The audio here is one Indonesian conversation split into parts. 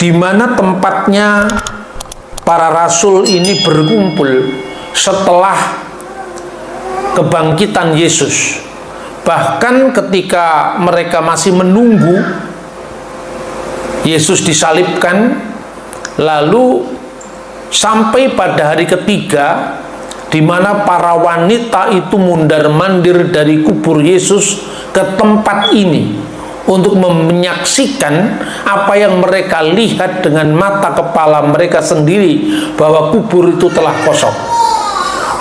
di mana tempatnya para rasul ini berkumpul setelah kebangkitan Yesus. Bahkan ketika mereka masih menunggu Yesus disalibkan, lalu sampai pada hari ketiga di mana para wanita itu mundar-mandir dari kubur Yesus ke tempat ini untuk menyaksikan apa yang mereka lihat dengan mata kepala mereka sendiri, bahwa kubur itu telah kosong.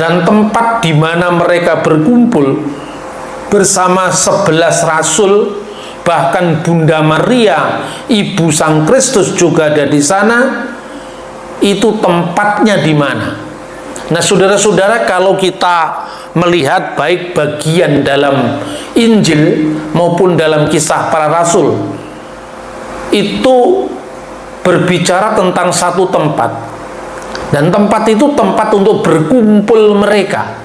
Dan tempat di mana mereka berkumpul bersama 11 rasul, bahkan Bunda Maria, ibu Sang Kristus juga ada di sana. Itu tempatnya di mana? Nah, saudara-saudara, kalau kita melihat baik bagian dalam Injil maupun dalam Kisah Para Rasul, itu berbicara tentang satu tempat, dan tempat itu tempat untuk berkumpul mereka,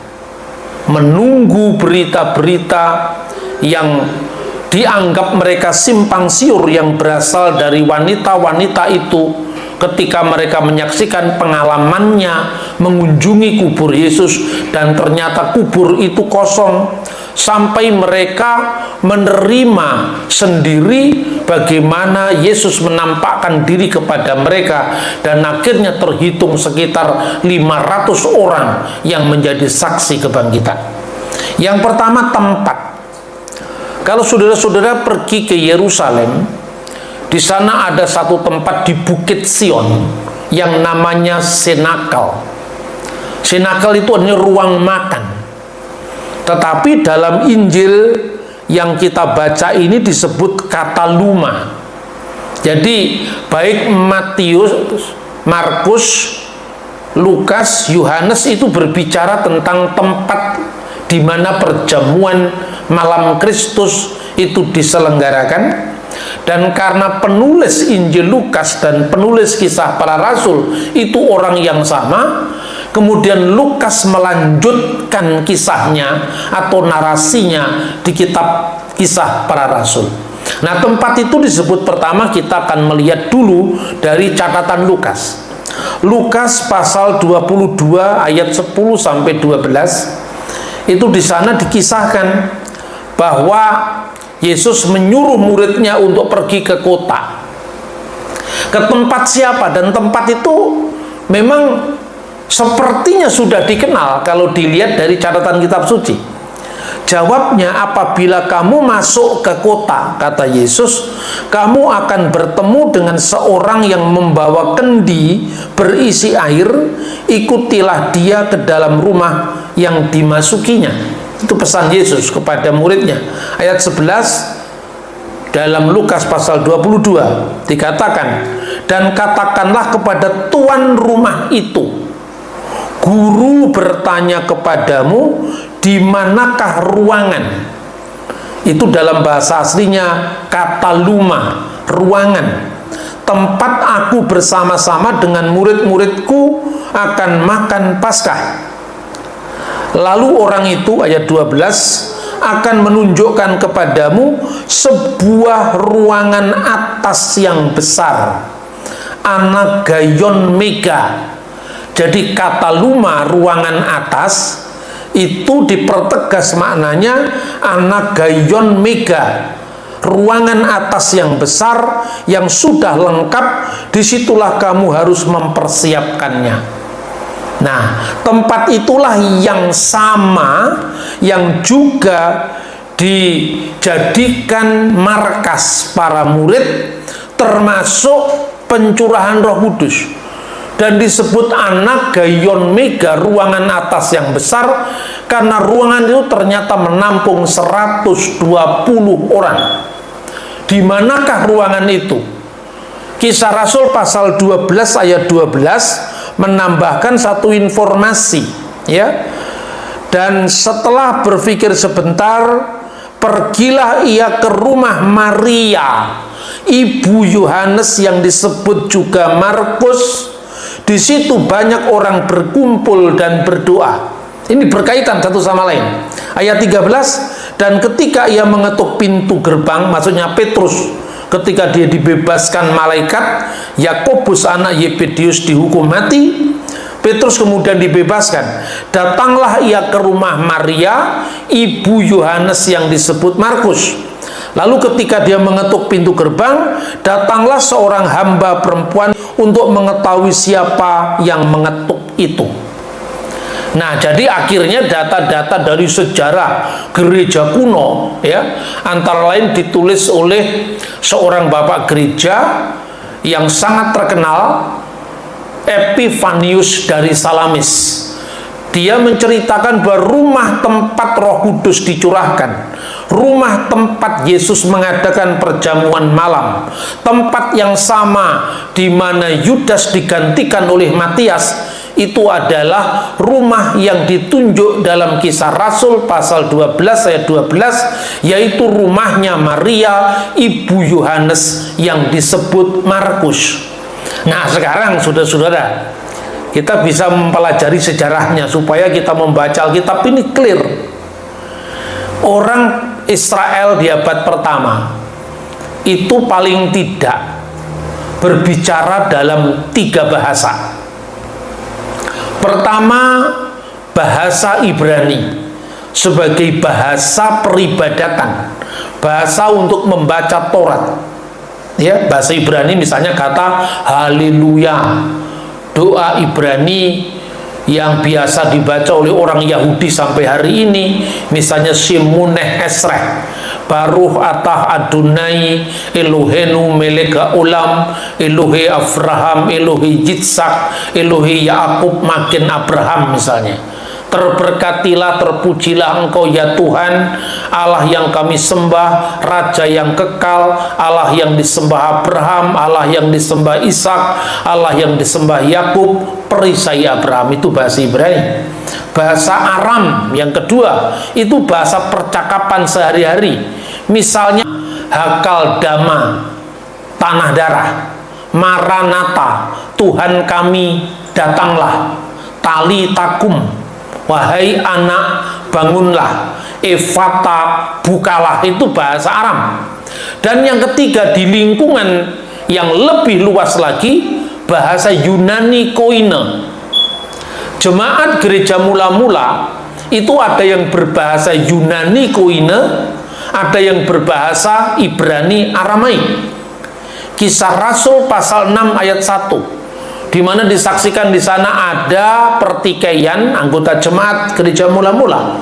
menunggu berita-berita yang dianggap mereka simpang siur yang berasal dari wanita-wanita itu ketika mereka menyaksikan pengalamannya mengunjungi kubur Yesus dan ternyata kubur itu kosong, sampai mereka menerima sendiri bagaimana Yesus menampakkan diri kepada mereka, dan akhirnya terhitung sekitar 500 orang yang menjadi saksi kebangkitan. Yang pertama, tempat. Kalau saudara-saudara pergi ke Yerusalem, di sana ada satu tempat di Bukit Sion yang namanya Senakal. Senakal itu hanya ruang makan. Tetapi dalam Injil yang kita baca ini disebut Kataluma. Jadi baik Matius, Markus, Lukas, Yohanes itu berbicara tentang tempat di mana perjamuan malam Kristus itu diselenggarakan. Dan karena penulis Injil Lukas dan penulis Kisah Para Rasul itu orang yang sama, kemudian Lukas melanjutkan kisahnya atau narasinya di kitab Kisah Para Rasul. Nah, tempat itu disebut pertama, kita akan melihat dulu dari catatan Lukas. Lukas pasal 22 ayat 10 sampai 12. Itu di sana dikisahkan bahwa Yesus menyuruh muridnya untuk pergi ke kota. Ke tempat siapa? Dan tempat itu memang sepertinya sudah dikenal kalau dilihat dari catatan kitab suci. Jawabnya, apabila kamu masuk ke kota, kata Yesus, kamu akan bertemu dengan seorang yang membawa kendi berisi air. Ikutilah dia ke dalam rumah yang dimasukinya. Itu pesan Yesus kepada muridnya. Ayat 11 dalam Lukas pasal 22 dikatakan, dan katakanlah kepada tuan rumah itu, guru bertanya kepadamu, di manakah ruangan? Itu dalam bahasa aslinya kataluma, ruangan, tempat aku bersama-sama dengan murid-muridku akan makan Paskah. Lalu orang itu, ayat 12, akan menunjukkan kepadamu sebuah ruangan atas yang besar, Anagayon Mega. Jadi kataluma, ruangan atas, itu dipertegas maknanya Anagayon Mega, ruangan atas yang besar yang sudah lengkap. Disitulah kamu harus mempersiapkannya. Nah, tempat itulah yang sama yang juga dijadikan markas para murid, termasuk pencurahan Roh Kudus, dan disebut Anagayon Mega, ruangan atas yang besar, karena ruangan itu ternyata menampung 120 orang. Di manakah ruangan itu? Kisah Rasul pasal 12 ayat 12 menambahkan satu informasi, ya. Dan setelah berpikir sebentar, pergilah ia ke rumah Maria, ibu Yohanes yang disebut juga Markus. Di situ banyak orang berkumpul dan berdoa. Ini berkaitan satu sama lain. Ayat 13, dan ketika ia mengetuk pintu gerbang, maksudnya Petrus ketika dia dibebaskan malaikat, Yakobus anak Yebedius dihukum mati, Petrus kemudian dibebaskan. Datanglah ia ke rumah Maria, ibu Yohanes yang disebut Markus. Lalu ketika dia mengetuk pintu gerbang, datanglah seorang hamba perempuan untuk mengetahui siapa yang mengetuk itu. Nah, jadi akhirnya data-data dari sejarah gereja kuno, ya, antara lain ditulis oleh seorang bapak gereja yang sangat terkenal, Epifanius dari Salamis. Dia menceritakan bahwa rumah tempat Roh Kudus dicurahkan, rumah tempat Yesus mengadakan perjamuan malam, tempat yang sama di mana Yudas digantikan oleh Matias, itu adalah rumah yang ditunjuk dalam Kisah Rasul pasal 12 ayat 12, yaitu rumahnya Maria ibu Yohanes yang disebut Markus. Nah, sekarang saudara-saudara, kita bisa mempelajari sejarahnya supaya kita membaca Alkitab ini clear. Orang Israel di abad pertama itu paling tidak berbicara dalam 3 bahasa. Pertama, bahasa Ibrani sebagai bahasa peribadatan, bahasa untuk membaca Taurat. Ya, bahasa Ibrani misalnya kata haleluya, doa Ibrani yang biasa dibaca oleh orang Yahudi sampai hari ini, misalnya Shemuneh Esreh, Baruch atah Adonai Elohenu melek haolam, Elohe Abraham, Elohe Yitzhak, Elohe Yakub makin Abraham misalnya. Terberkatilah, terpujilah Engkau ya Tuhan, Allah yang kami sembah, Raja yang kekal, Allah yang disembah Abraham, Allah yang disembah Ishak, Allah yang disembah Yakub, perisai Abraham. Itu bahasa Ibrani. Bahasa Aram yang kedua, itu bahasa percakapan sehari-hari. Misalnya Hakal Dama, tanah darah, Maranatha, Tuhan kami datanglah, Tali Takum, wahai anak bangunlah, Efata bukalah. Itu bahasa Aram. Dan yang ketiga, di lingkungan yang lebih luas lagi, bahasa Yunani Koine. Jemaat gereja mula-mula itu ada yang berbahasa Yunani Koine, ada yang berbahasa Ibrani Aramaik. Kisah Rasul pasal 6 ayat 1, di mana disaksikan di sana ada pertikaian anggota jemaat gereja mula-mula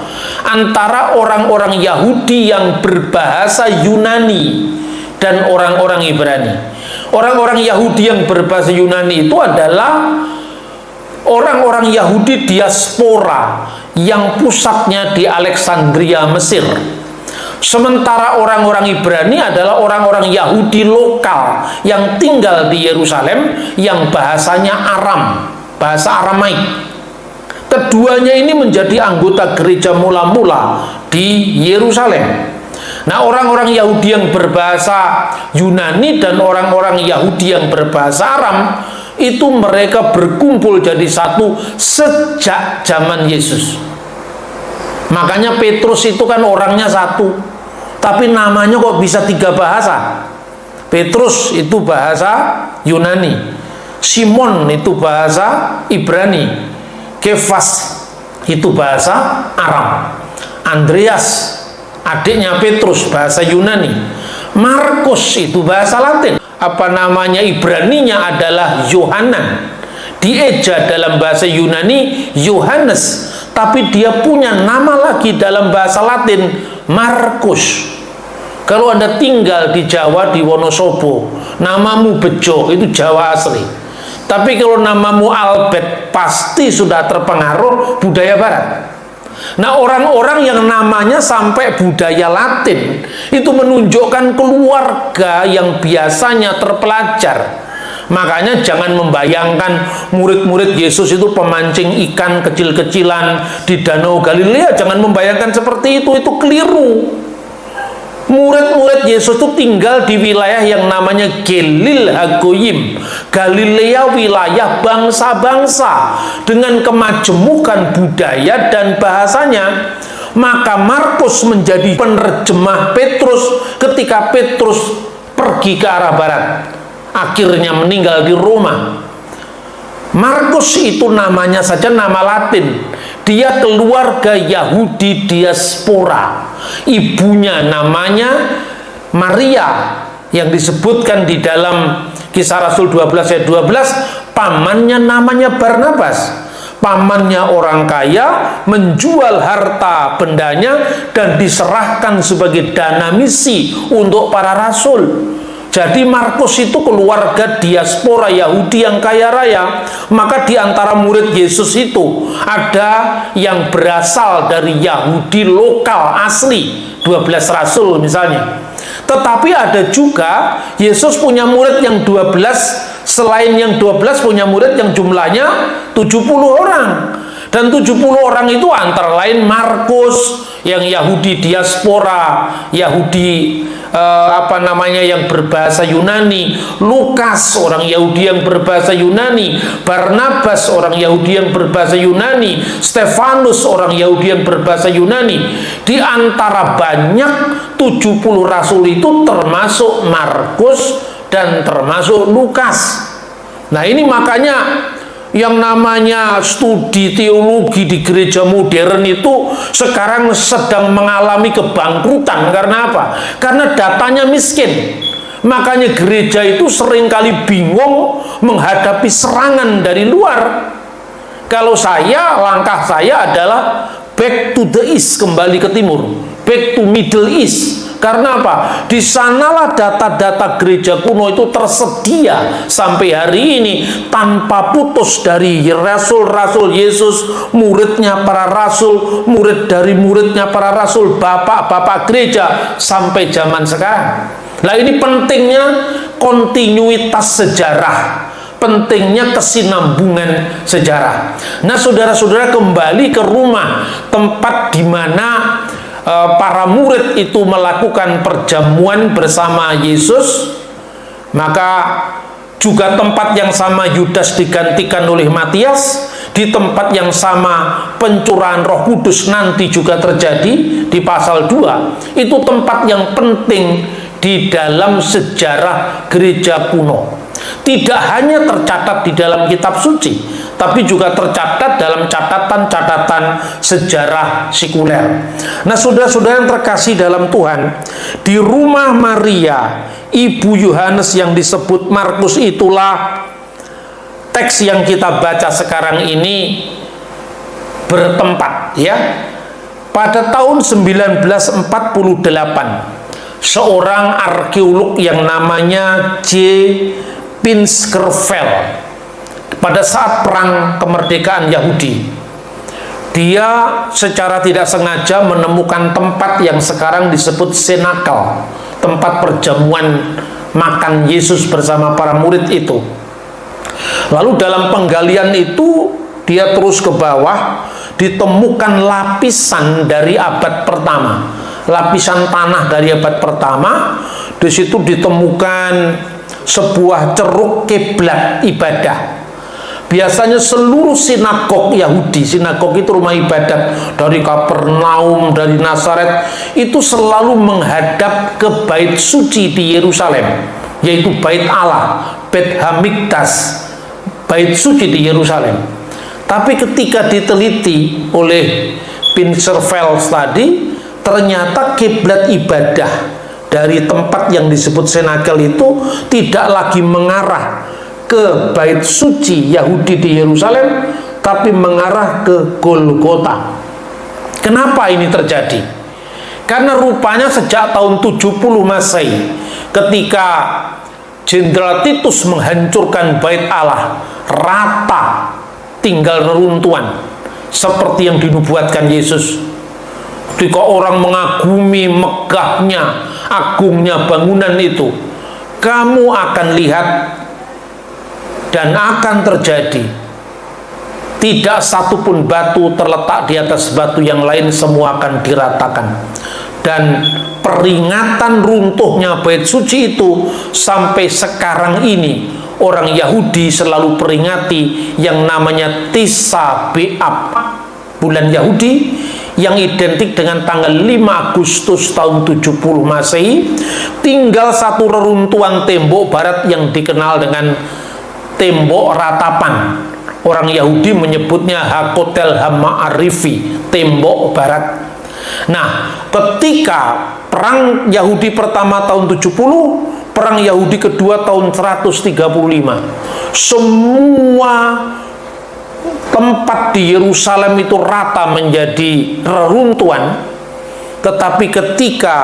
antara orang-orang Yahudi yang berbahasa Yunani dan orang-orang Ibrani. Orang-orang Yahudi yang berbahasa Yunani itu adalah orang-orang Yahudi diaspora yang pusatnya di Alexandria, Mesir. Sementara orang-orang Ibrani adalah orang-orang Yahudi lokal yang tinggal di Yerusalem, yang bahasanya Aram, bahasa Aramaik. Keduanya ini menjadi anggota gereja mula-mula di Yerusalem. Nah, orang-orang Yahudi yang berbahasa Yunani dan orang-orang Yahudi yang berbahasa Aram itu mereka berkumpul jadi satu sejak zaman Yesus. Makanya Petrus itu kan orangnya satu, tapi namanya kok bisa 3 bahasa. Petrus itu bahasa Yunani, Simon itu bahasa Ibrani, Kefas itu bahasa Aram, Andreas adiknya Petrus bahasa Yunani, Markus itu bahasa Latin. Apa namanya Ibraninya adalah Yohanan, dieja dalam bahasa Yunani Yohanes, tapi dia punya nama lagi dalam bahasa Latin, Markus. Kalau Anda tinggal di Jawa, di Wonosobo, namamu Bejo, itu Jawa asli. Tapi kalau namamu Albert, pasti sudah terpengaruh budaya barat. Nah, orang-orang yang namanya sampai budaya Latin itu menunjukkan keluarga yang biasanya terpelajar. Makanya jangan membayangkan murid-murid Yesus itu pemancing ikan kecil-kecilan di Danau Galilea. Jangan membayangkan seperti itu keliru. Murid-murid Yesus itu tinggal di wilayah yang namanya Galil Hagoyim, Galilea, wilayah bangsa-bangsa dengan kemajemukan budaya dan bahasanya. Maka Markus menjadi penerjemah Petrus ketika Petrus pergi ke arah barat, akhirnya meninggal di Roma. Markus itu namanya saja nama Latin. Dia keluarga Yahudi diaspora. Ibunya namanya Maria, yang disebutkan di dalam Kisah Rasul 12 ayat 12. Pamannya namanya Barnabas. Pamannya orang kaya, menjual harta bendanya dan diserahkan sebagai dana misi untuk para rasul. Jadi Markus itu keluarga diaspora Yahudi yang kaya raya. Maka di antara murid Yesus itu ada yang berasal dari Yahudi lokal asli, 12 rasul misalnya. Tetapi ada juga Yesus punya murid yang 12, selain yang 12 punya murid yang jumlahnya 70 orang. Dan 70 orang itu antara lain Markus yang Yahudi diaspora, Yahudi yang berbahasa Yunani, Lukas orang Yahudi yang berbahasa Yunani, Barnabas orang Yahudi yang berbahasa Yunani, Stefanus orang Yahudi yang berbahasa Yunani. Di antara banyak 70 rasul itu termasuk Markus dan termasuk Lukas. Nah, ini makanya yang namanya studi teologi di gereja modern itu sekarang sedang mengalami kebangkrutan. Karena apa? Karena datanya miskin. Makanya gereja itu seringkali bingung menghadapi serangan dari luar. Kalau langkah saya adalah back to the east, kembali ke timur, back to Middle East. Karena apa? Di sanalah data-data gereja kuno itu tersedia sampai hari ini tanpa putus, dari rasul-rasul Yesus, muridnya para rasul, murid dari muridnya para rasul, bapak-bapak gereja sampai zaman sekarang. Nah, ini pentingnya kontinuitas sejarah, pentingnya kesinambungan sejarah. Nah, saudara-saudara, kembali ke rumah, tempat di mana para murid itu melakukan perjamuan bersama Yesus. Maka juga tempat yang sama Yudas digantikan oleh Matias. Di tempat yang sama pencurahan Roh Kudus nanti juga terjadi di pasal 2. Itu tempat yang penting di dalam sejarah gereja kuno. Tidak hanya tercatat di dalam kitab suci, tapi juga tercatat dalam catatan-catatan sejarah sekuler. Nah, saudara-saudara yang terkasih dalam Tuhan, di rumah Maria, ibu Yohanes yang disebut Markus, itulah teks yang kita baca sekarang ini bertempat, ya. Pada tahun 1948, seorang arkeolog yang namanya J. Pinskerveld, pada saat perang kemerdekaan Yahudi, dia secara tidak sengaja menemukan tempat yang sekarang disebut senakel, tempat perjamuan makan Yesus bersama para murid itu. Lalu dalam penggalian itu dia terus ke bawah, ditemukan lapisan dari abad pertama, lapisan tanah dari abad pertama. Di situ ditemukan sebuah ceruk kiblat ibadah. Biasanya seluruh sinagog Yahudi, sinagog itu rumah ibadat, dari Kapernaum, dari Nazaret, itu selalu menghadap ke bait suci di Yerusalem, yaitu bait Allah, Beit Hamikdash, bait suci di Yerusalem. Tapi ketika diteliti oleh Pinskerveld tadi, ternyata kiblat ibadah dari tempat yang disebut senakel itu tidak lagi mengarah ke bait suci Yahudi di Yerusalem, tapi mengarah ke Golgota. Kenapa ini terjadi? Karena rupanya sejak tahun 70 Masehi, ketika Jenderal Titus menghancurkan bait Allah, rata, tinggal reruntuhan, seperti yang dinubuatkan Yesus. Ketika orang mengagumi megahnya, agungnya bangunan itu, kamu akan lihat dan akan terjadi, tidak satupun batu terletak di atas batu yang lain, semua akan diratakan. Dan peringatan runtuhnya bait suci itu sampai sekarang ini orang Yahudi selalu peringati yang namanya Tis'a B'Av, bulan Yahudi yang identik dengan tanggal 5 Agustus tahun 70 Masehi, tinggal satu reruntuhan tembok barat yang dikenal dengan tembok ratapan. Orang Yahudi menyebutnya Hakotel Hama-Arifi, tembok barat. Nah, ketika perang Yahudi pertama tahun 70, perang Yahudi kedua tahun 135, semua tempat di Yerusalem itu rata menjadi reruntuhan. Tetapi ketika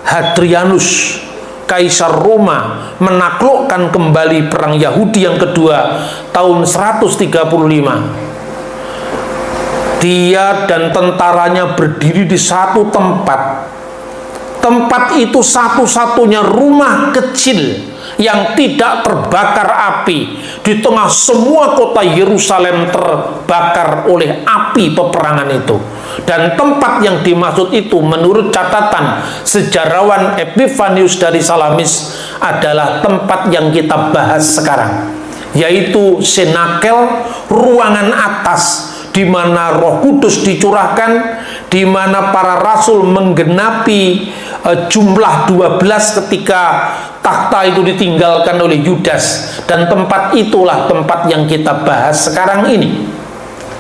Hadrianus, Kaisar Roma, menaklukkan kembali perang Yahudi yang kedua tahun 135, dia dan tentaranya berdiri di satu tempat. Tempat itu satu-satunya rumah kecil yang tidak terbakar api. Di tengah semua kota Yerusalem terbakar oleh api peperangan itu. Dan tempat yang dimaksud itu menurut catatan sejarawan Epifanius dari Salamis adalah tempat yang kita bahas sekarang, yaitu senakel, ruangan atas, di mana Roh Kudus dicurahkan, di mana para rasul menggenapi jumlah 12 ketika takhta itu ditinggalkan oleh Yudas. Dan tempat itulah tempat yang kita bahas sekarang ini.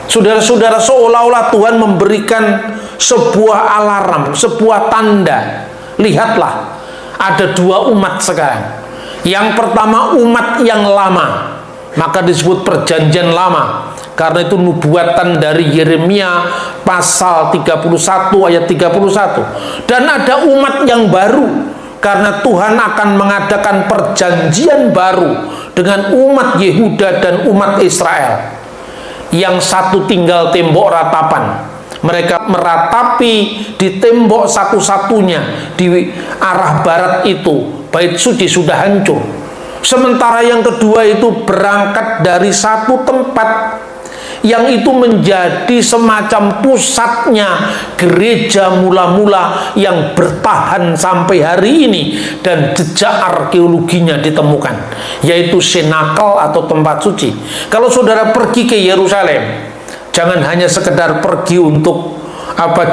Saudara-saudara, seolah-olah Tuhan memberikan sebuah alarm, sebuah tanda. Lihatlah, ada dua umat sekarang. Yang pertama umat yang lama, maka disebut perjanjian lama, karena itu nubuatan dari Yeremia pasal 31 ayat 31. Dan ada umat yang baru, karena Tuhan akan mengadakan perjanjian baru dengan umat Yehuda dan umat Israel. Yang satu tinggal tembok ratapan, mereka meratapi di tembok satu-satunya di arah barat itu, bait suci sudah hancur. Sementara yang kedua itu berangkat dari satu tempat yang itu menjadi semacam pusatnya gereja mula-mula yang bertahan sampai hari ini dan jejak arkeologinya ditemukan, yaitu senakel atau tempat suci. Kalau saudara pergi ke Yerusalem, jangan hanya sekedar pergi untuk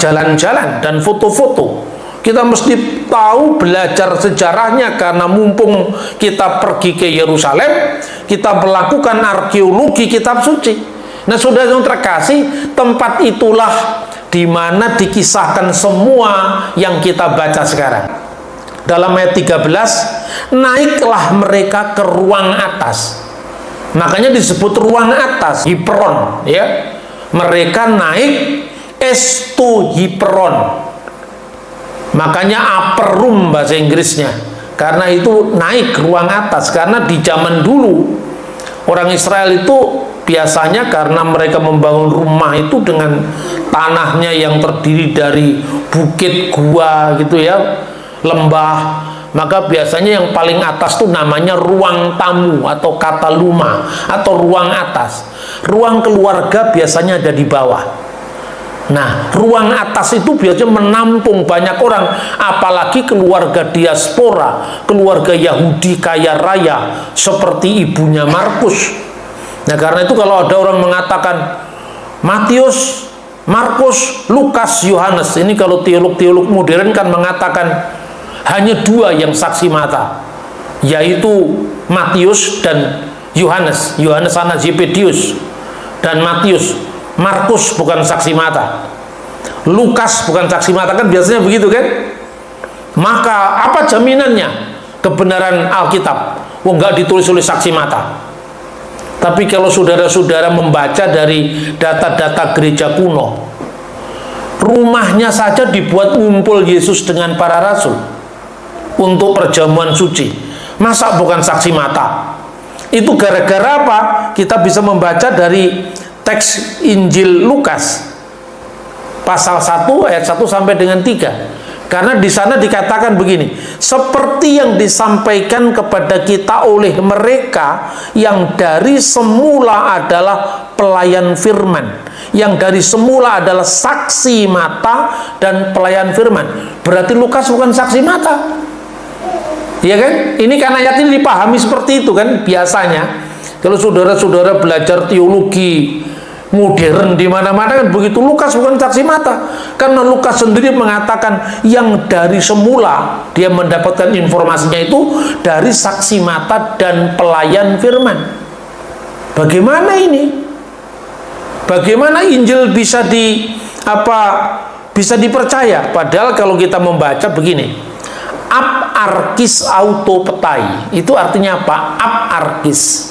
jalan-jalan dan foto-foto. Kita mesti tahu, belajar sejarahnya, karena mumpung kita pergi ke Yerusalem, kita melakukan arkeologi kitab suci. Nah, saudara yang terkasih, tempat itulah di mana dikisahkan semua yang kita baca sekarang. Dalam ayat 13, naiklah mereka ke ruang atas. Makanya disebut ruang atas, Hiperon, ya. Mereka naik estu Hiperon. Makanya upper room bahasa Inggrisnya. Karena itu naik ruang atas, karena di zaman dulu orang Israel itu biasanya karena mereka membangun rumah itu dengan tanahnya yang terdiri dari bukit, gua gitu ya, lembah, maka biasanya yang paling atas tuh namanya ruang tamu atau kataluma atau ruang atas. Ruang keluarga biasanya ada di bawah. Nah, ruang atas itu biasanya menampung banyak orang, apalagi keluarga diaspora, keluarga Yahudi kaya raya seperti ibunya Markus. Nah, karena itu kalau ada orang mengatakan Matius, Markus, Lukas, Yohanes, ini kalau teolog-teolog modern kan mengatakan hanya dua yang saksi mata, yaitu Matius dan Yohanes. Yohanes anak Zebedius dan Matius. Markus bukan saksi mata, Lukas bukan saksi mata, kan biasanya begitu kan? Maka apa jaminannya kebenaran Alkitab? Nggak ditulis oleh saksi mata. Tapi kalau saudara-saudara membaca dari data-data gereja kuno, rumahnya saja dibuat ngumpul Yesus dengan para rasul untuk perjamuan suci. Masa bukan saksi mata? Itu gara-gara apa? Kita bisa membaca dari teks Injil Lukas pasal 1 ayat 1 sampai dengan 3. Karena di sana dikatakan begini, seperti yang disampaikan kepada kita oleh mereka yang dari semula adalah pelayan firman, yang dari semula adalah saksi mata dan pelayan firman. Berarti Lukas bukan saksi mata, ya kan? Ini kan ayat ini dipahami seperti itu kan biasanya. Kalau saudara-saudara belajar teologi modern di mana-mana kan begitu. Lukas bukan saksi mata, karena Lukas sendiri mengatakan yang dari semula dia mendapatkan informasinya itu dari saksi mata dan pelayan firman. Bagaimana ini? Bagaimana Injil bisa bisa dipercaya? Padahal kalau kita membaca begini, ab arkis auto petai, itu artinya apa? Ab arkis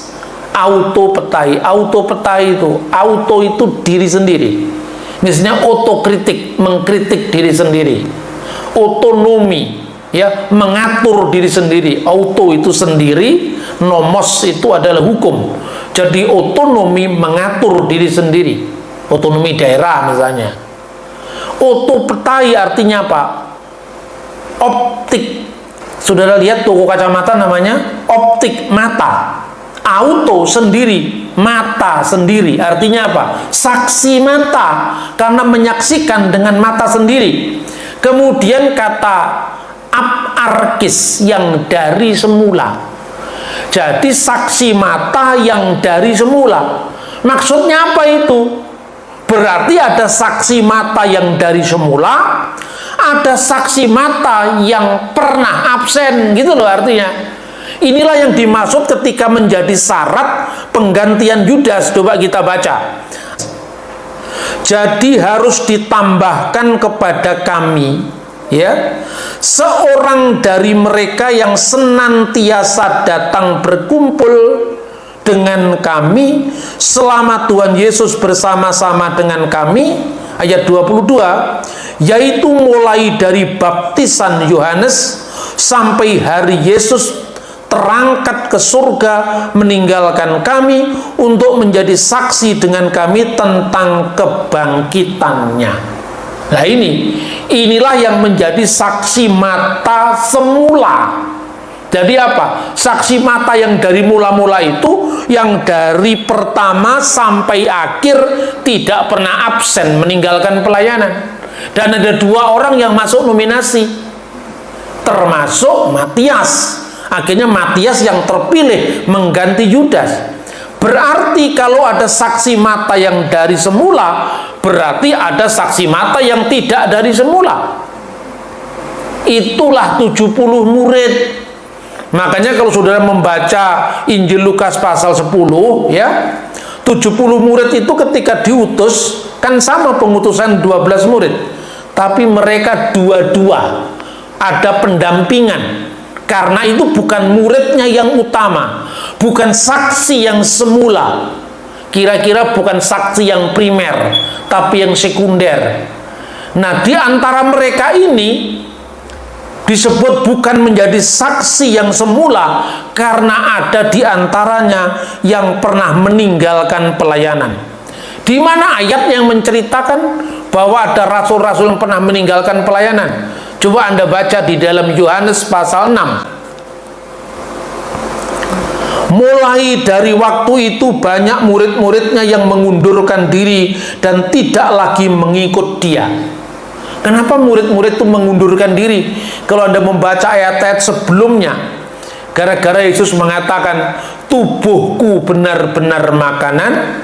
auto petai itu, auto itu diri sendiri. Misalnya otokritik, mengkritik diri sendiri. Otonomi, ya, mengatur diri sendiri. Auto itu sendiri, nomos itu adalah hukum. Jadi otonomi mengatur diri sendiri. Otonomi daerah misalnya. Otopetai artinya apa? Optik. Saudara lihat toko kacamata namanya optik mata. Auto sendiri, mata sendiri, artinya apa? Saksi mata, karena menyaksikan dengan mata sendiri. Kemudian kata ab arkis, yang dari semula. Jadi saksi mata yang dari semula. Maksudnya apa itu? Berarti ada saksi mata yang dari semula, ada saksi mata yang pernah absen, gitu loh artinya. Inilah yang dimaksud ketika menjadi syarat penggantian Yudas. Coba kita baca. Jadi harus ditambahkan kepada kami, ya, seorang dari mereka yang senantiasa datang berkumpul dengan kami selama Tuhan Yesus bersama-sama dengan kami. Ayat 22, yaitu mulai dari baptisan Yohanes sampai hari Yesus terangkat ke surga meninggalkan kami untuk menjadi saksi dengan kami tentang kebangkitannya. Nah inilah yang menjadi saksi mata semula. Jadi apa? Saksi mata yang dari mula-mula itu, yang dari pertama sampai akhir tidak pernah absen meninggalkan pelayanan. Dan ada 2 orang yang masuk nominasi, termasuk Matias. Akhirnya Matias yang terpilih mengganti Yudas. Berarti kalau ada saksi mata yang dari semula, berarti ada saksi mata yang tidak dari semula. Itulah 70 murid. Makanya kalau saudara membaca Injil Lukas pasal 10, ya, 70 murid itu ketika diutus, kan sama pengutusan 12 murid. Tapi mereka dua-dua ada pendampingan. Karena itu bukan muridnya yang utama, bukan saksi yang semula, kira-kira bukan saksi yang primer, tapi yang sekunder. Nah, di antara mereka ini disebut bukan menjadi saksi yang semula, karena ada di antaranya yang pernah meninggalkan pelayanan. Di mana ayat yang menceritakan bahwa ada rasul-rasul yang pernah meninggalkan pelayanan? Coba Anda baca di dalam Yohanes pasal 6. Mulai dari waktu itu banyak murid-muridnya yang mengundurkan diri dan tidak lagi mengikut dia. Kenapa murid-murid itu mengundurkan diri? Kalau Anda membaca ayat-ayat sebelumnya, gara-gara Yesus mengatakan, tubuhku benar-benar makanan,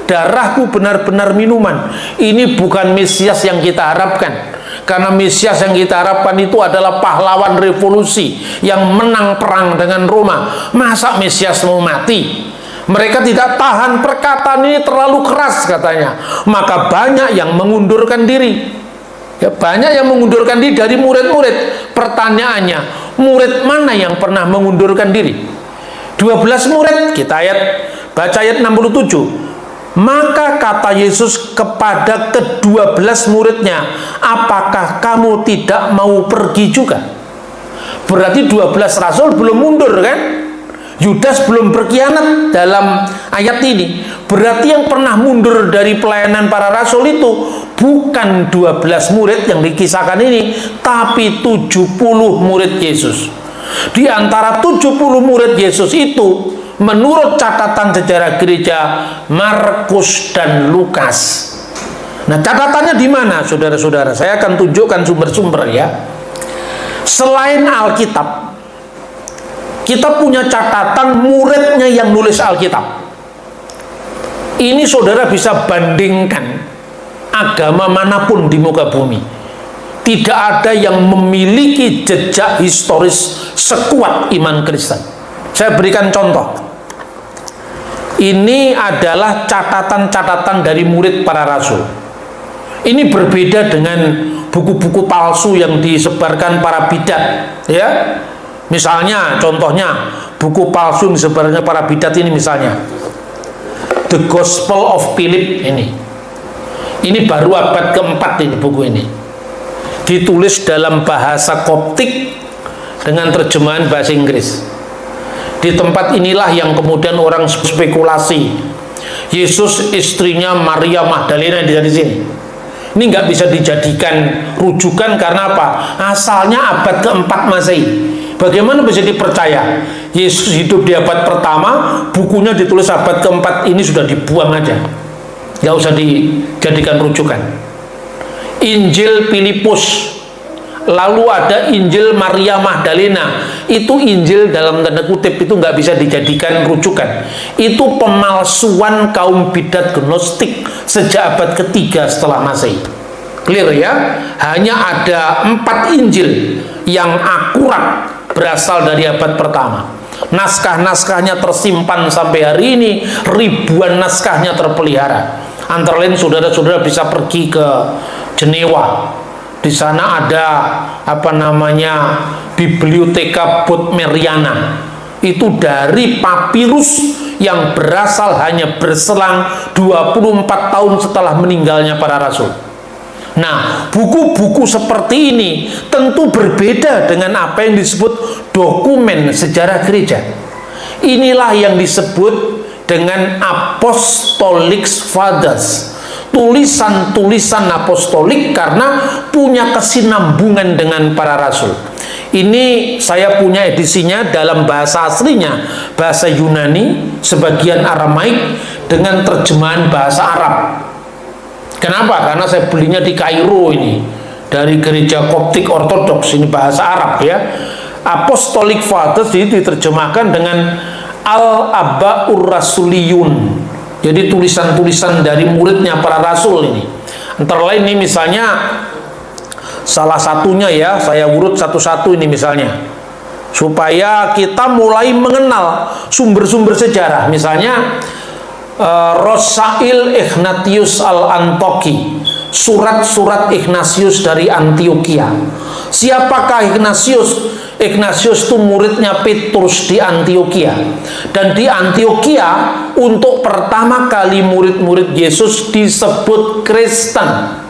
darahku benar-benar minuman. Ini bukan Mesias yang kita harapkan. Karena Mesias yang kita harapkan itu adalah pahlawan revolusi yang menang perang dengan Roma. Masa Mesias mau mati? Mereka tidak tahan, perkataan ini terlalu keras katanya. Maka banyak yang mengundurkan diri. Ya, banyak yang mengundurkan diri dari murid-murid. Pertanyaannya, murid mana yang pernah mengundurkan diri? 12 murid. Kita baca ayat 67. Maka kata Yesus kepada ke-12 muridnya, apakah kamu tidak mau pergi juga? Berarti 12 rasul belum mundur kan? Yudas belum berkhianat dalam ayat ini. Berarti yang pernah mundur dari pelayanan para rasul itu bukan 12 murid yang dikisahkan ini, tapi 70 murid Yesus. Di antara 70 murid Yesus itu, menurut catatan sejarah gereja, Markus dan Lukas. Nah, catatannya di mana, saudara-saudara? Saya akan tunjukkan sumber-sumber ya. Selain Alkitab, kita punya catatan muridnya yang nulis Alkitab. Ini saudara bisa bandingkan agama manapun di muka bumi. Tidak ada yang memiliki jejak historis sekuat iman Kristen. Saya berikan contoh. Ini adalah catatan-catatan dari murid para rasul. Ini berbeda dengan buku-buku palsu yang disebarkan para bidat, ya. Misalnya, contohnya buku palsu yang disebarkan para bidat ini, misalnya The Gospel of Philip ini. Ini baru abad keempat ini buku ini. Ditulis dalam bahasa Koptik dengan terjemahan bahasa Inggris. Di tempat inilah yang kemudian orang spekulasi Yesus istrinya Maria Magdalena di sini. Ini nggak bisa dijadikan rujukan karena apa? Asalnya abad keempat Masehi. Bagaimana bisa dipercaya? Yesus hidup di abad pertama, bukunya ditulis abad keempat, ini sudah dibuang aja. Nggak usah dijadikan rujukan. Injil Filipus, lalu ada Injil Maria Magdalena. Itu Injil dalam tanda kutip, itu nggak bisa dijadikan rujukan. Itu pemalsuan kaum bidat Gnostik sejak abad ketiga setelah Masehi. Clear ya? Hanya ada 4 Injil yang akurat berasal dari abad pertama. Naskah-naskahnya tersimpan sampai hari ini, ribuan naskahnya terpelihara. Antara lain saudara-saudara bisa pergi ke Jenewa. Di sana ada Biblioteka Bodmeriana. Itu dari papirus yang berasal hanya berselang 24 tahun setelah meninggalnya para rasul. Nah, buku-buku seperti ini tentu berbeda dengan apa yang disebut dokumen sejarah gereja. Inilah yang disebut dengan Apostolic Fathers, tulisan-tulisan apostolik, karena punya kesinambungan dengan para rasul. Ini saya punya edisinya dalam bahasa aslinya, bahasa Yunani, sebagian Aramaik dengan terjemahan bahasa Arab. Kenapa? Karena saya belinya di Kairo ini, dari gereja Koptik Ortodoks, ini bahasa Arab ya. Apostolic Fathers itu diterjemahkan dengan Al-Abaur Rasuliyun. Jadi tulisan-tulisan dari muridnya para rasul ini. Antara lain ini misalnya salah satunya ya, saya urut satu-satu ini misalnya. Supaya kita mulai mengenal sumber-sumber sejarah. Misalnya Rosail Ignatius al-Antoki, surat-surat Ignatius dari Antioquia. Siapakah Ignatius? Ignatius itu muridnya Petrus di Antioquia. Dan di Antioquia untuk pertama kali murid-murid Yesus disebut Kristen.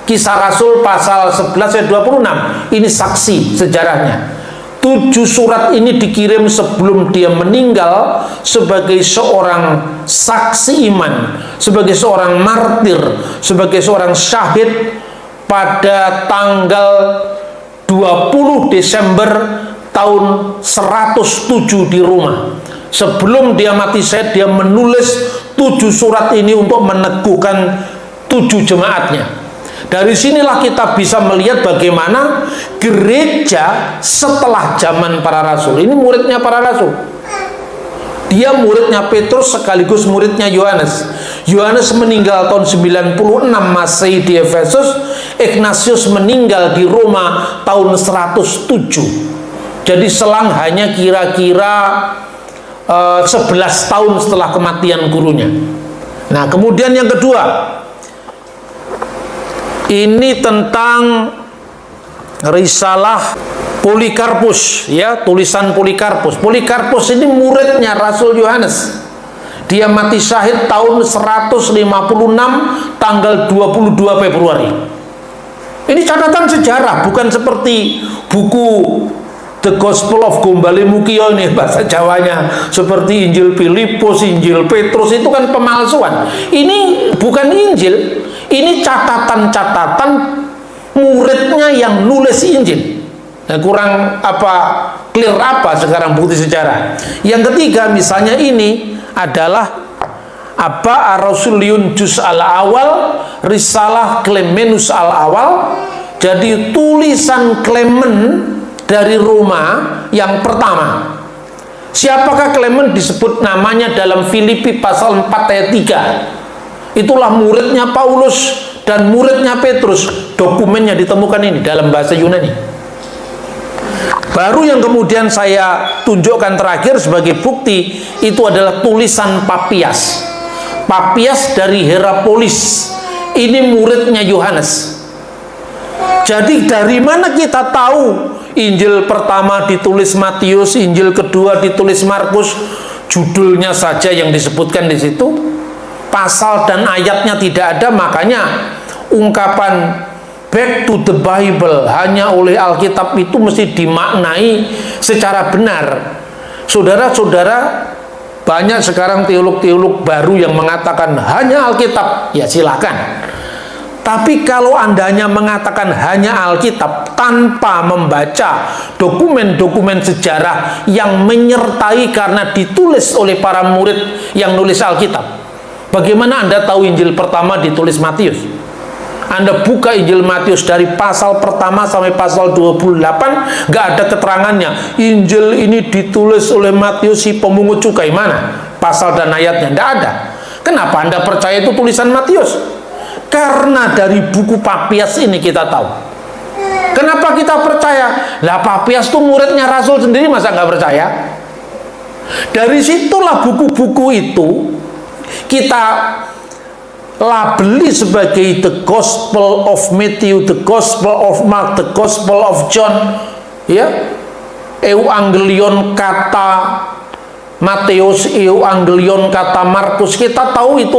Kisah Rasul pasal 11 ayat 26. Ini saksi sejarahnya. 7 surat ini dikirim sebelum dia meninggal sebagai seorang saksi iman, sebagai seorang martir, sebagai seorang syahid pada tanggal 20 Desember tahun 107 di Roma. Sebelum dia mati syahid, dia menulis 7 surat ini untuk meneguhkan 7 jemaatnya. Dari sinilah kita bisa melihat bagaimana gereja setelah zaman para rasul. Ini muridnya para rasul. Dia muridnya Petrus sekaligus muridnya Yohanes. Yohanes meninggal tahun 96 Masehi di Efesus. Ignatius meninggal di Roma tahun 107. Jadi selang hanya kira-kira 11 tahun setelah kematian gurunya. Nah, kemudian yang kedua, ini tentang risalah Polikarpus, ya, tulisan Polikarpus. Polikarpus ini muridnya Rasul Yohanes. Dia mati syahid tahun 156 tanggal 22 Februari. Ini catatan sejarah, bukan seperti buku The Gospel of Gombale Mukio ini bahasa Jawanya, seperti Injil Filipus, Injil Petrus, itu kan pemalsuan. Ini bukan Injil, ini catatan-catatan muridnya yang nulis Injil. Nah, kurang clear apa sekarang bukti sejarah. Yang ketiga misalnya ini adalah Ar-Rasuliun Juz al-Awal, Risalah Clemenus al-Awal. Jadi tulisan Clement dari Roma yang pertama. Siapakah Clement disebut namanya dalam Filipi pasal 4 ayat 3? Itulah muridnya Paulus dan muridnya Petrus. Dokumennya ditemukan ini dalam bahasa Yunani. Baru yang kemudian saya tunjukkan terakhir sebagai bukti, itu adalah tulisan Papias. Papias dari Hierapolis. Ini muridnya Yohanes. Jadi dari mana kita tahu Injil pertama ditulis Matius, Injil kedua ditulis Markus? Judulnya saja yang disebutkan di situ, pasal dan ayatnya tidak ada. Makanya ungkapan back to the Bible hanya oleh Alkitab itu mesti dimaknai secara benar. Saudara-saudara, banyak sekarang teolog-teolog baru yang mengatakan hanya Alkitab, ya silakan. Tapi kalau andanya mengatakan hanya Alkitab tanpa membaca dokumen-dokumen sejarah yang menyertai karena ditulis oleh para murid yang nulis Alkitab, bagaimana Anda tahu Injil pertama ditulis Matius? Anda buka Injil Matius dari pasal pertama sampai pasal 28, gak ada keterangannya Injil ini ditulis oleh Matius si pemungut cukai. Mana pasal dan ayatnya? Tidak ada. Kenapa Anda percaya itu tulisan Matius? Karena dari buku Papias ini kita tahu. Kenapa kita percaya? Lah Papias itu muridnya Rasul sendiri, masa nggak percaya? Dari situlah buku-buku itu kita labeli sebagai the Gospel of Matthew, the Gospel of Mark, the Gospel of John, ya, Evangelion kata Matius, Evangelion kata Markus. Kita tahu itu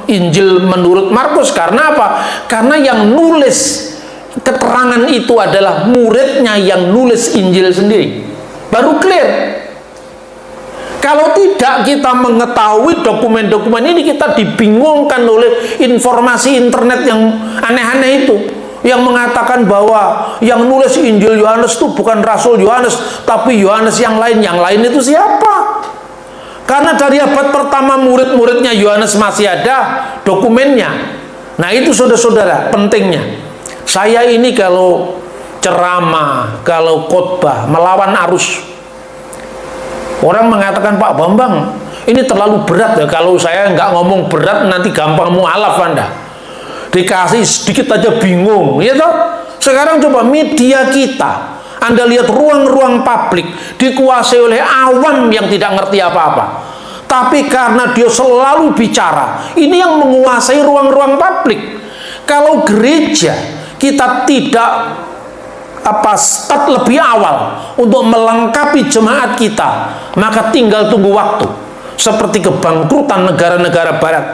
Injil menurut Markus. Karena apa? Karena yang nulis keterangan itu adalah muridnya yang nulis Injil sendiri. Baru clear. Kalau tidak kita mengetahui dokumen-dokumen ini, kita dibingungkan oleh informasi internet yang aneh-aneh itu, yang mengatakan bahwa yang nulis Injil Yohanes itu bukan Rasul Yohanes, tapi Yohanes yang lain. Yang lain itu siapa? Karena dari abad pertama murid-muridnya Yohanes masih ada dokumennya. Nah itu saudara-saudara pentingnya. Saya ini kalau ceramah, kalau khotbah melawan arus, orang mengatakan, Pak Bambang ini terlalu berat ya. Kalau saya nggak ngomong berat nanti gampang mualaf Anda, dikasih sedikit aja bingung, ya toh. Sekarang coba media kita, Anda lihat ruang-ruang publik dikuasai oleh awam yang tidak ngerti apa-apa. Tapi karena dia selalu bicara, ini yang menguasai ruang-ruang publik. Kalau gereja kita tidak start lebih awal untuk melengkapi jemaat kita, maka tinggal tunggu waktu. Seperti kebangkrutan negara-negara barat.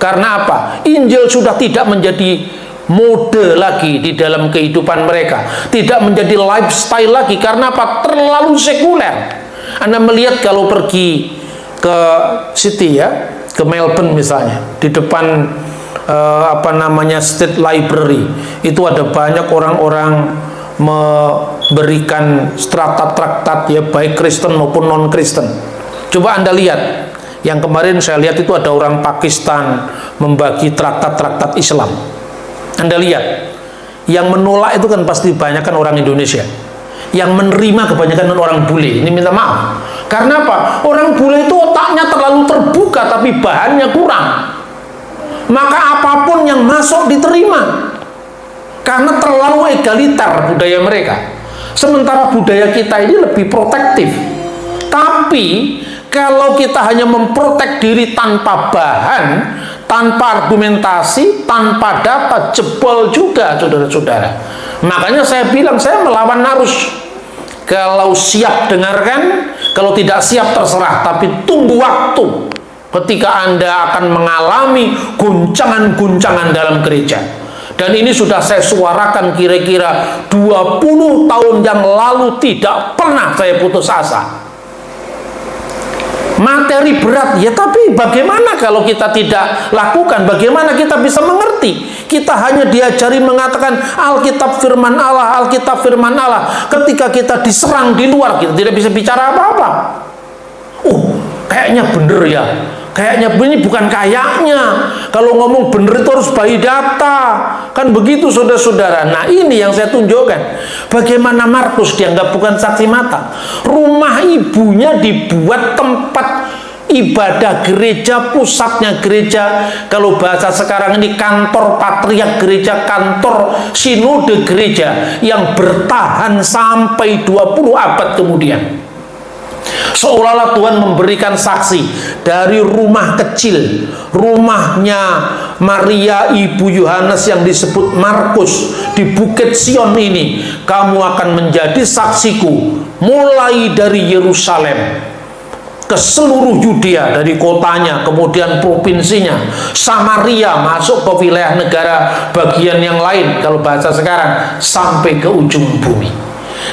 Karena apa? Injil sudah tidak menjadi mode lagi di dalam kehidupan mereka, tidak menjadi lifestyle lagi. Karena apa? Terlalu sekuler. Anda melihat kalau pergi ke city ya, ke Melbourne misalnya, di depan State Library, itu ada banyak orang-orang memberikan traktat-traktat ya, baik Kristen maupun non-Kristen. Coba Anda lihat, yang kemarin saya lihat itu ada orang Pakistan membagi traktat-traktat Islam. Anda lihat, yang menolak itu kan pasti kebanyakan orang Indonesia, yang menerima kebanyakan orang bule. Ini minta maaf, karena apa? Orang bule itu otaknya terlalu terbuka tapi bahannya kurang, maka apapun yang masuk diterima karena terlalu egaliter budaya mereka. Sementara budaya kita ini lebih protektif. Tapi kalau kita hanya memprotek diri tanpa bahan, tanpa argumentasi, tanpa data, jebol juga saudara-saudara. Makanya saya bilang, saya melawan arus. Kalau siap dengarkan, kalau tidak siap terserah, tapi tunggu waktu ketika Anda akan mengalami guncangan-guncangan dalam gereja. Dan ini sudah saya suarakan kira-kira 20 tahun yang lalu, tidak pernah saya putus asa. Materi berat ya, tapi bagaimana kalau kita tidak lakukan? Bagaimana kita bisa mengerti? Kita hanya diajari mengatakan Alkitab firman Allah, Alkitab firman Allah. Ketika kita diserang di luar, kita tidak bisa bicara apa-apa. Kayaknya bener ya, Kayaknya ini bukan kayaknya. Kalau ngomong bener itu harus by data. Kan begitu saudara-saudara. Nah ini yang saya tunjukkan. Bagaimana Markus dianggap bukan saksi mata. Rumah ibunya dibuat tempat ibadah gereja, pusatnya gereja. Kalau bahasa sekarang ini kantor patriark gereja, kantor sinode gereja yang bertahan sampai 20 abad kemudian. Seolah-olah Tuhan memberikan saksi dari rumah kecil, rumahnya Maria ibu Yohanes yang disebut Markus di Bukit Sion ini. Kamu akan menjadi saksiku mulai dari Yerusalem ke seluruh Yudea, dari kotanya, kemudian provinsinya, Samaria, masuk ke wilayah negara bagian yang lain, kalau bahasa sekarang, sampai ke ujung bumi.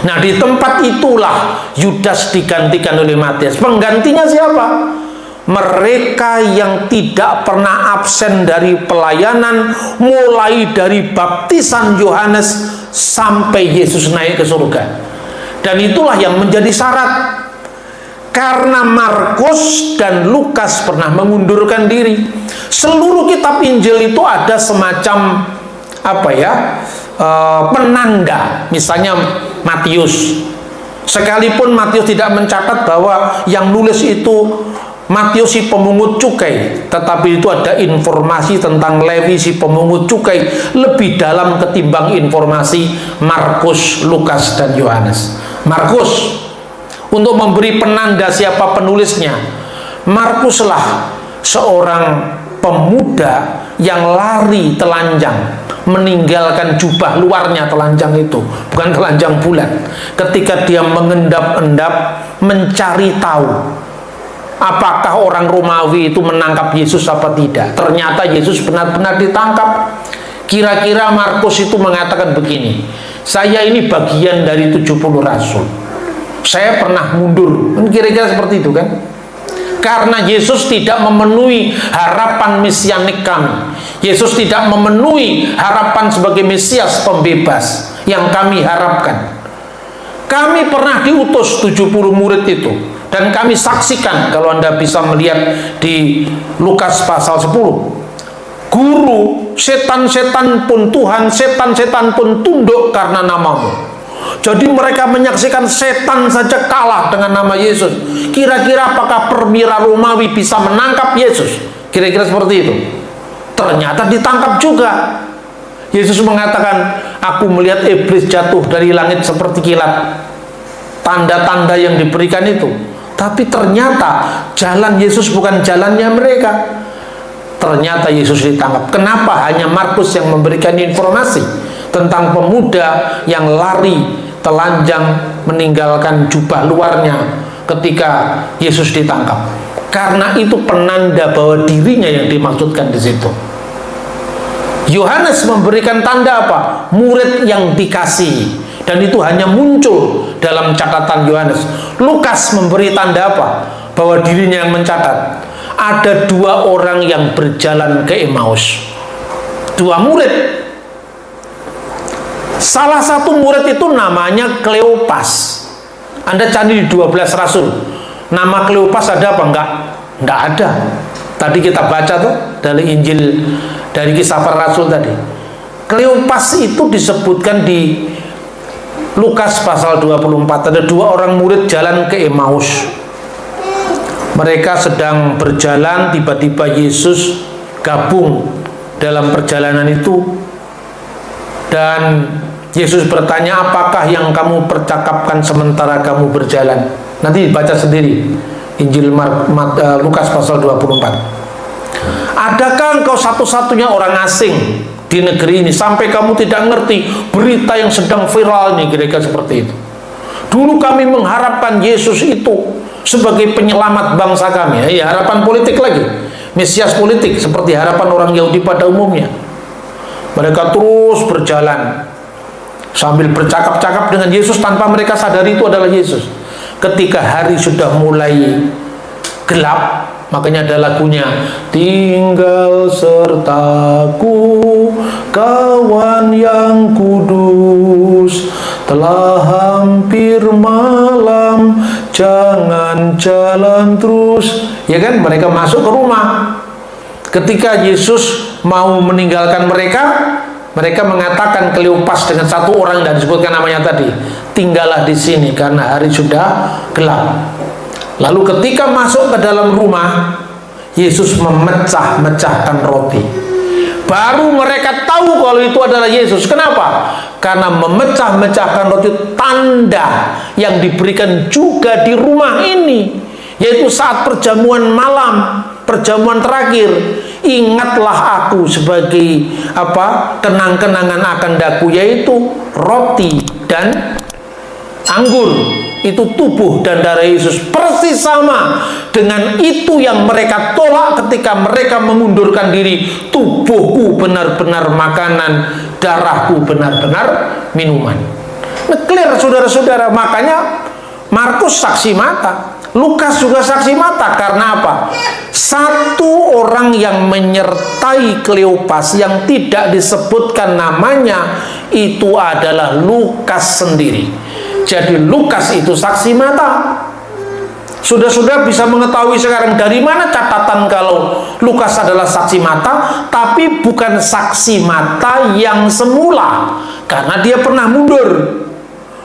Nah di tempat itulah Yudas digantikan oleh Matius. Penggantinya siapa? Mereka yang tidak pernah absen dari pelayanan, mulai dari baptisan Yohanes sampai Yesus naik ke surga. Dan itulah yang menjadi syarat. Karena Markus dan Lukas pernah mengundurkan diri. Seluruh kitab Injil itu ada semacam penanda. Misalnya Matius, sekalipun Matius tidak mencatat bahwa yang nulis itu Matius si pemungut cukai, tetapi itu ada informasi tentang Levi si pemungut cukai lebih dalam ketimbang informasi Markus, Lukas, dan Yohanes. Markus untuk memberi penanda siapa penulisnya. Markuslah seorang pemuda yang lari telanjang, meninggalkan jubah luarnya telanjang itu, bukan telanjang bulat, ketika dia mengendap-endap mencari tahu apakah orang Romawi itu menangkap Yesus apa tidak. Ternyata Yesus benar-benar ditangkap. Kira-kira Markus itu mengatakan begini, saya ini bagian dari 70 rasul, saya pernah mundur, kira-kira seperti itu kan. Karena Yesus tidak memenuhi harapan mesianik kami. Yesus tidak memenuhi harapan sebagai Mesias pembebas yang kami harapkan. Kami pernah diutus 70 murid itu, dan kami saksikan, kalau Anda bisa melihat di Lukas pasal 10. Guru, setan-setan pun Tuhan, setan-setan pun tunduk karena namamu. Jadi mereka menyaksikan setan saja kalah dengan nama Yesus. Kira-kira apakah perwira Romawi bisa menangkap Yesus? Kira-kira seperti itu. Ternyata ditangkap juga. Yesus mengatakan, aku melihat iblis jatuh dari langit seperti kilat. Tanda-tanda yang diberikan itu. Tapi ternyata jalan Yesus bukan jalannya mereka. Ternyata Yesus ditangkap. Kenapa hanya Markus yang memberikan informasi tentang pemuda yang lari telanjang meninggalkan jubah luarnya ketika Yesus ditangkap? Karena itu penanda bahwa dirinya yang dimaksudkan di situ. Yohanes memberikan tanda apa? Murid yang dikasihi, dan itu hanya muncul dalam catatan Yohanes. Lukas memberi tanda apa? Bahwa dirinya yang mencatat. Ada 2 orang yang berjalan ke Emmaus, 2 murid. Salah satu murid itu namanya Kleopas. Anda cari di 12 rasul, nama Kleopas ada apa? Enggak ada. Tadi kita baca tuh dari Injil, dari Kisah Para Rasul tadi. Kleopas itu disebutkan di Lukas pasal 24. Ada 2 orang murid jalan ke Emmaus. Mereka sedang berjalan, tiba-tiba Yesus gabung dalam perjalanan itu, dan Yesus bertanya, apakah yang kamu percakapkan sementara kamu berjalan? Nanti baca sendiri Injil Lukas pasal 24. Adakah engkau satu-satunya orang asing di negeri ini sampai kamu tidak ngerti berita yang sedang viral ini? Kira-kira seperti itu. Dulu kami mengharapkan Yesus itu sebagai penyelamat bangsa kami. Ya, harapan politik lagi, Mesias politik, seperti harapan orang Yahudi pada umumnya. Mereka terus berjalan sambil bercakap-cakap dengan Yesus tanpa mereka sadari itu adalah Yesus. Ketika hari sudah mulai gelap, makanya ada lagunya, tinggal sertaku kawan yang kudus, telah hampir malam, jangan jalan terus. Ya kan, mereka masuk ke rumah. Ketika Yesus mau meninggalkan mereka, mereka mengatakan Kleopas dengan satu orang dan disebutkan namanya tadi, tinggallah di sini karena hari sudah gelap. Lalu ketika masuk ke dalam rumah, Yesus memecah-mecahkan roti. Baru mereka tahu kalau itu adalah Yesus. Kenapa? Karena memecah-mecahkan roti tanda yang diberikan juga di rumah ini, yaitu saat perjamuan malam, perjamuan terakhir. Ingatlah aku sebagai kenang-kenangan akan daku, yaitu roti dan anggur. Itu tubuh dan darah Yesus. Persis sama dengan itu yang mereka tolak ketika mereka memundurkan diri. Tubuhku benar-benar makanan, darahku benar-benar minuman. Clear, saudara-saudara. Makanya Markus saksi mata, Lukas juga saksi mata. Karena apa? Satu orang yang menyertai Kleopas yang tidak disebutkan namanya itu adalah Lukas sendiri. Jadi Lukas itu saksi mata. Sudah bisa mengetahui sekarang dari mana catatan kalau Lukas adalah saksi mata, tapi bukan saksi mata yang semula, karena dia pernah mundur.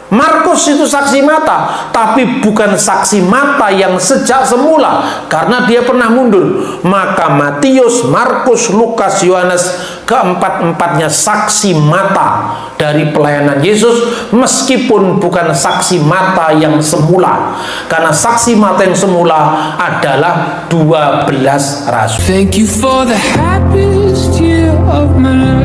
Markus itu saksi mata, tapi bukan saksi mata yang sejak semula, karena dia pernah mundur. Maka Matius, Markus, Lukas, Yohanes, keempat-empatnya saksi mata dari pelayanan Yesus, meskipun bukan saksi mata yang semula, karena saksi mata yang semula adalah 12 rasul. Thank you for the happiest year of my life.